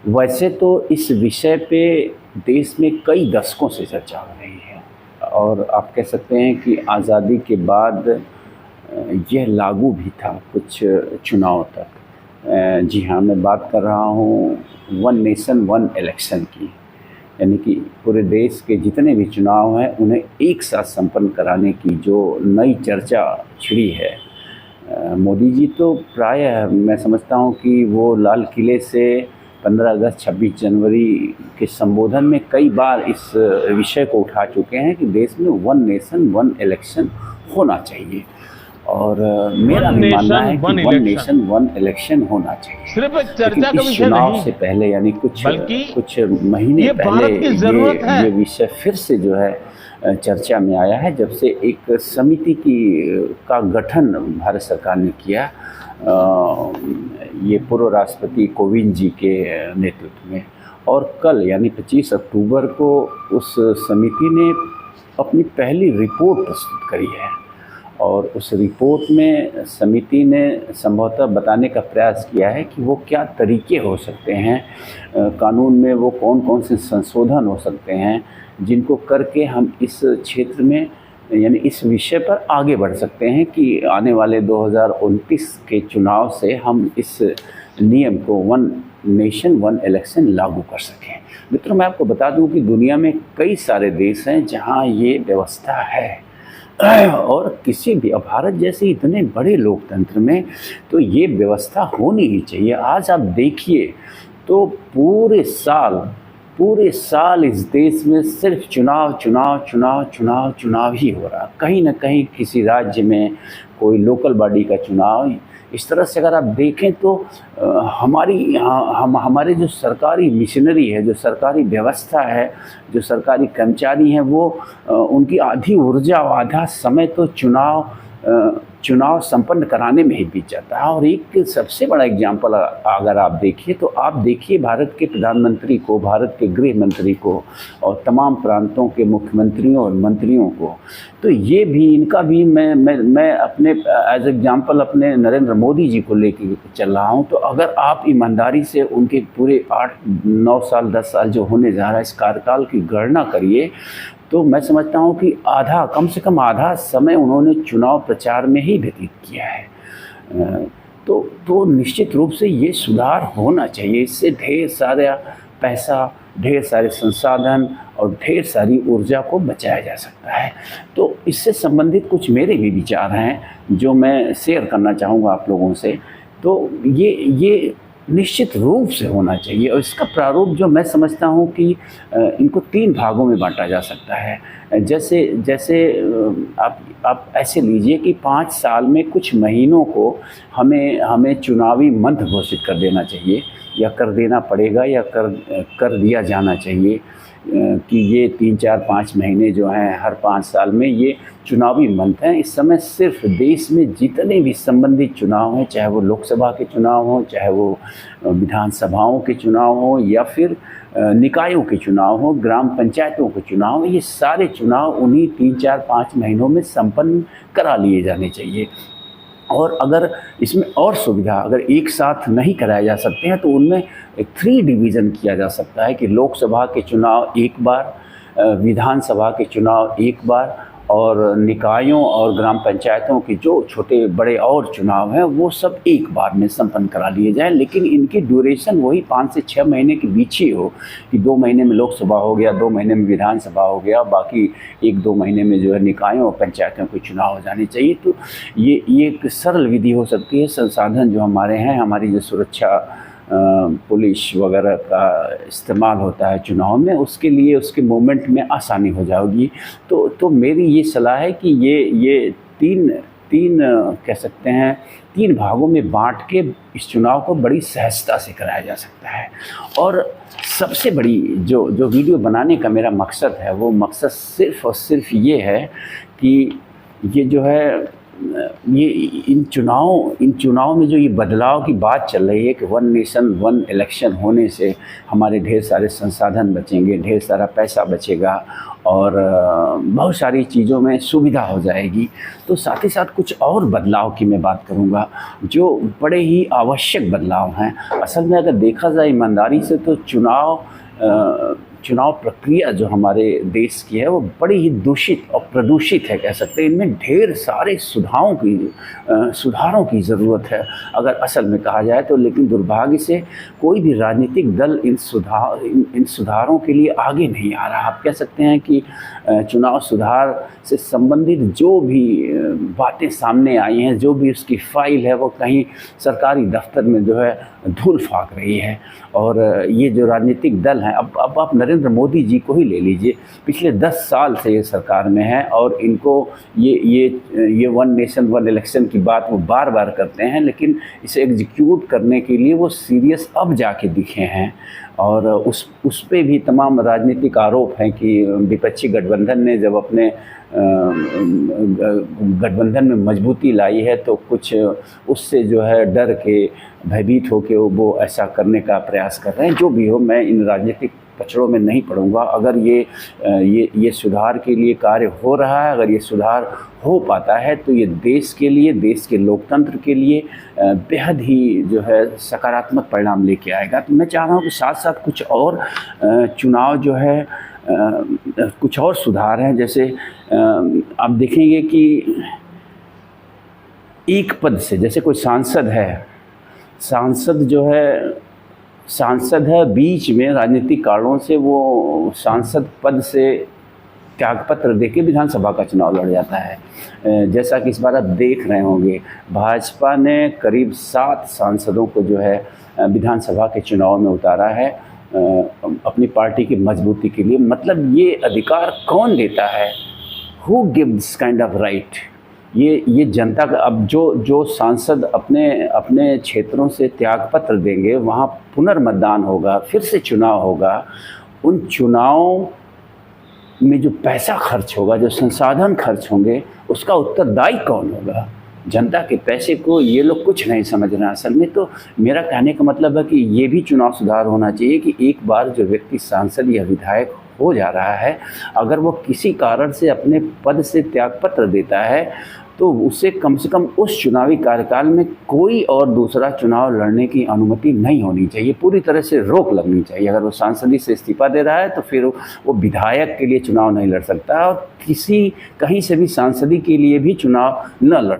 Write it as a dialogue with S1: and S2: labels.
S1: वैसे तो इस विषय पे देश में कई दशकों से चर्चा हो रही है और आप कह सकते हैं कि आज़ादी के बाद यह लागू भी था कुछ चुनाव तक। जी हाँ, मैं बात कर रहा हूँ वन नेशन वन इलेक्शन की, यानी कि पूरे देश के जितने भी चुनाव हैं उन्हें एक साथ संपन्न कराने की जो नई चर्चा छिड़ी है। मोदी जी तो प्रायः मैं समझता हूँ कि वो लाल किले से 15 अगस्त 26 जनवरी के संबोधन में कई बार इस विषय को उठा चुके हैं कि देश में वन नेशन वन इलेक्शन होना चाहिए। और मेरा भी मानना है कि वन नेशन वन इलेक्शन होना चाहिए।
S2: सिर्फ एक चर्चा का
S1: इस
S2: विषय
S1: चुनाव
S2: नहीं
S1: से पहले यानी कुछ महीने
S2: ये
S1: पहले
S2: भारत की जरूरत है।
S1: ये विषय फिर से जो है चर्चा में आया है जब से एक समिति का गठन भारत सरकार ने किया, ये पूर्व राष्ट्रपति कोविंद जी के नेतृत्व में। और कल यानी 25 अक्टूबर को उस समिति ने अपनी पहली रिपोर्ट प्रस्तुत करी है और उस रिपोर्ट में समिति ने संभवतः बताने का प्रयास किया है कि वो क्या तरीके हो सकते हैं, कानून में वो कौन कौन से संशोधन हो सकते हैं जिनको करके हम इस क्षेत्र में यानी इस विषय पर आगे बढ़ सकते हैं कि आने वाले 2029 के चुनाव से हम इस नियम को वन नेशन वन इलेक्शन लागू कर सकें। मित्रों, मैं आपको बता दूं कि दुनिया में कई सारे देश हैं जहां ये व्यवस्था है और किसी भी भारत जैसे इतने बड़े लोकतंत्र में तो ये व्यवस्था होनी ही चाहिए। आज आप देखिए तो पूरे साल इस देश में सिर्फ चुनाव चुनाव चुनाव चुनाव चुनाव ही हो रहा। कहीं ना कहीं किसी राज्य में कोई लोकल बॉडी का चुनाव। इस तरह से अगर आप देखें तो हमारे जो सरकारी मशीनरी है, जो सरकारी व्यवस्था है, जो सरकारी कर्मचारी हैं, वो उनकी आधी ऊर्जा और आधा समय तो चुनाव संपन्न कराने में ही बीत जाता है। और एक सबसे बड़ा एग्जाम्पल अगर आप देखिए तो आप देखिए भारत के प्रधानमंत्री को, भारत के गृह मंत्री को और तमाम प्रांतों के मुख्यमंत्रियों और मंत्रियों को, तो ये भी इनका भी मैं अपने एज एग्जाम्पल अपने नरेंद्र मोदी जी को लेके चल रहा हूँ। तो अगर आप ईमानदारी से उनके पूरे 8-9 साल 10 साल जो होने जा रहा है इस कार्यकाल की गणना करिए तो मैं समझता हूँ कि कम से कम आधा समय उन्होंने चुनाव प्रचार में ही व्यतीत किया है। तो निश्चित रूप से ये सुधार होना चाहिए। इससे ढेर सारा पैसा, ढेर सारे संसाधन और ढेर सारी ऊर्जा को बचाया जा सकता है। तो इससे संबंधित कुछ मेरे भी विचार हैं जो मैं शेयर करना चाहूँगा आप लोगों से। तो ये निश्चित रूप से होना चाहिए और इसका प्रारूप जो मैं समझता हूँ कि इनको 3 भागों में बांटा जा सकता है। जैसे आप ऐसे लीजिए कि 5 साल में कुछ महीनों को हमें चुनावी मंथ घोषित कर देना चाहिए या कर देना पड़ेगा या कर दिया जाना चाहिए कि ये 3-4-5 महीने जो हैं हर 5 साल में ये चुनावी मंथ हैं। इस समय सिर्फ देश में जितने भी संबंधित चुनाव हैं, चाहे वो लोकसभा के चुनाव हों, चाहे वो विधानसभाओं के चुनाव हों या फिर निकायों के चुनाव हों, ग्राम पंचायतों के चुनाव, ये सारे चुनाव उन्हीं 3-4-5 महीनों में संपन्न करा लिए जाने चाहिए। और अगर इसमें और सुविधा अगर एक साथ नहीं कराए जा सकते हैं तो उनमें 3 डिवीज़न किया जा सकता है कि लोकसभा के चुनाव एक बार, विधानसभा के चुनाव एक बार और निकायों और ग्राम पंचायतों के जो छोटे बड़े और चुनाव हैं वो सब एक बार में संपन्न करा लिए जाएं। लेकिन इनकी ड्यूरेशन वही 5 से 6 महीने के बीच ही हो कि 2 महीने में लोकसभा हो गया, 2 महीने में विधानसभा हो गया, बाकी 1-2 महीने में जो है निकायों और पंचायतों के चुनाव हो जाने चाहिए। तो ये एक सरल विधि हो सकती है। संसाधन जो हमारे हैं, हमारी जो सुरक्षा पुलिस वगैरह का इस्तेमाल होता है चुनाव में, उसके लिए उसके मूवमेंट में आसानी हो जाएगी। तो मेरी ये सलाह है कि ये तीन कह सकते हैं 3 भागों में बांट के इस चुनाव को बड़ी सहजता से कराया जा सकता है। और सबसे बड़ी जो वीडियो बनाने का मेरा मकसद है वो मकसद सिर्फ़ और सिर्फ ये है कि ये जो है ये इन चुनाव में जो ये बदलाव की बात चल रही है कि वन नेशन वन इलेक्शन होने से हमारे ढेर सारे संसाधन बचेंगे, ढेर सारा पैसा बचेगा और बहुत सारी चीज़ों में सुविधा हो जाएगी। तो साथ ही साथ कुछ और बदलाव की मैं बात करूँगा जो बड़े ही आवश्यक बदलाव हैं। असल में अगर देखा जाए ईमानदारी से तो चुनाव प्रक्रिया जो हमारे देश की है वो बड़ी ही दूषित और प्रदूषित है कह सकते हैं। इनमें ढेर सारे सुधारों की ज़रूरत है अगर असल में कहा जाए तो। लेकिन दुर्भाग्य से कोई भी राजनीतिक दल इन सुधारों के लिए आगे नहीं आ रहा। आप कह सकते हैं कि चुनाव सुधार से संबंधित जो भी बातें सामने आई हैं, जो भी उसकी फाइल है, वो कहीं सरकारी दफ्तर में जो है धूल फाक रही है। और ये जो राजनीतिक दल हैं, अब आप नरेंद्र मोदी जी को ही ले लीजिए, पिछले 10 साल से ये सरकार में है और इनको ये वन नेशन वन इलेक्शन की बात वो बार बार करते हैं, लेकिन इसे एग्जीक्यूट करने के लिए वो सीरियस अब जाके दिखे हैं। और उस पे भी तमाम राजनीतिक आरोप हैं कि विपक्षी गठबंधन ने जब अपने गठबंधन में मजबूती लाई है तो कुछ उससे जो है डर के, भयभीत होकर वो ऐसा करने का प्रयास कर रहे हैं। जो भी हो, मैं इन राजनीतिक पचड़ों में नहीं पड़ूंगा। अगर ये सुधार के लिए कार्य हो रहा है, अगर ये सुधार हो पाता है तो ये देश के लिए, देश के लोकतंत्र के लिए बेहद ही जो है सकारात्मक परिणाम लेके आएगा। तो मैं चाह रहा हूँ कि साथ साथ कुछ और चुनाव जो है कुछ और सुधार हैं। जैसे आप देखेंगे कि एक पद से, जैसे कोई सांसद है, बीच में राजनीतिक कारणों से वो सांसद पद से त्यागपत्र देके विधानसभा का चुनाव लड़ जाता है। जैसा कि इस बार आप देख रहे होंगे, भाजपा ने करीब 7 सांसदों को जो है विधानसभा के चुनाव में उतारा है अपनी पार्टी की मजबूती के लिए। मतलब ये अधिकार कौन देता है? Who gives kind of right? ये जनता का। अब जो सांसद अपने क्षेत्रों से त्यागपत्र देंगे, वहाँ पुनर्मतदान होगा, फिर से चुनाव होगा। उन चुनाव में जो पैसा खर्च होगा, जो संसाधन खर्च होंगे, उसका उत्तरदायी कौन होगा? जनता के पैसे को ये लोग कुछ नहीं समझ रहे हैं असल में। तो मेरा कहने का मतलब है कि ये भी चुनाव सुधार होना चाहिए कि एक बार जो व्यक्ति सांसद या विधायक हो जा रहा है, अगर वो किसी कारण से अपने पद से त्यागपत्र देता है तो उसे कम से कम उस चुनावी कार्यकाल में कोई और दूसरा चुनाव लड़ने की अनुमति नहीं होनी चाहिए। पूरी तरह से रोक लगनी चाहिए। अगर वो सांसदी से इस्तीफा दे रहा है तो फिर वो विधायक के लिए चुनाव नहीं लड़ सकता और कहीं से भी सांसदी के लिए भी चुनाव न लड़